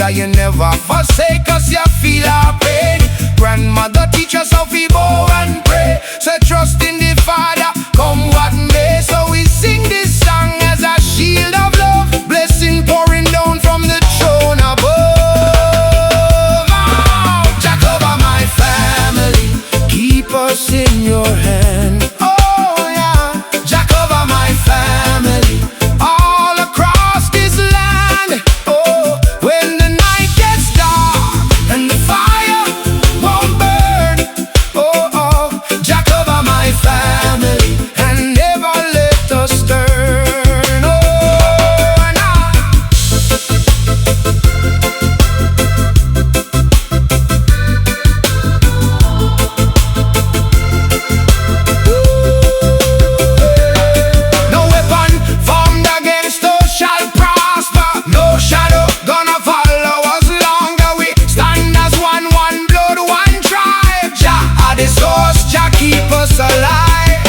Jah, you never forsake us, you feel our pain. Grandmother teach us how to bow and pray. So trust in the Father, come what may. So we sing this song as a shield of love, blessing pouring down from the throne above. Oh, Jah cover my family, keep us in your hand. Oh yeah, Jah cover my family all across this land. Oh, when the night gets dark and the fire won't burn. Oh, oh, Jah cover my family and never let us turn. Oh, nah. No weapon formed against us shall prosper. No shadow gonna follow us longer. We stand as one blood, one tribe. Jah are the source, Jah keep us alive.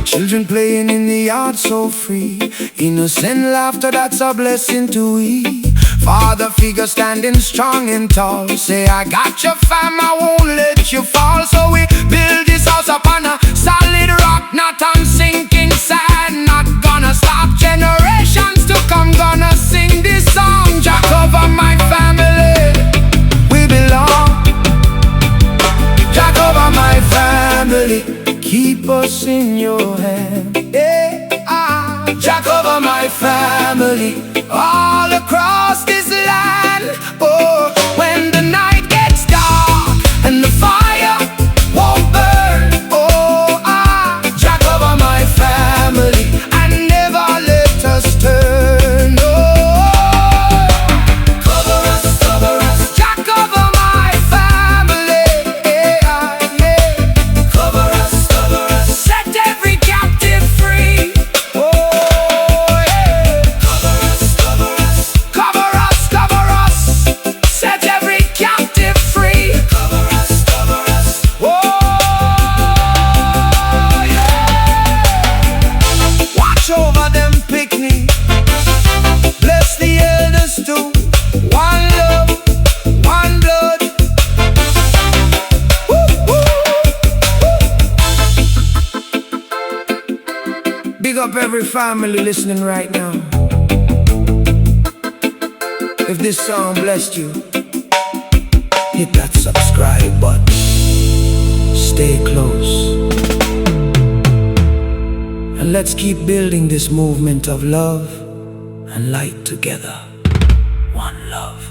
Children playing in the yard so free, innocent laughter, that's a blessing to we. Father figure standing strong and tall, say I got your fam, I won't let you fall. So we build this house upon a solid rock, not on sinking sand. Not gonna stop, generations to come gonna sing this song. Jah cover my family, we belong. Jah cover my family, keep us in your hand. Yeah, Jah cover my family all across this land. Oh, when the night gets dark and the fire won't burn. Oh, Jah cover my family and never let us turn. Oh, cover us, Jah cover my family. Yeah, yeah. Cover us, set every captive free. Oh, yeah. Cover us, set every captive free. Cover us. Oh, yeah. Watch over them picnic, bless the elders too. One love, one blood. Woo, woo, woo. Big up every family listening right now. If this song blessed you, hit that subscribe button. Stay close. And let's keep building this movement of love and light together. One love.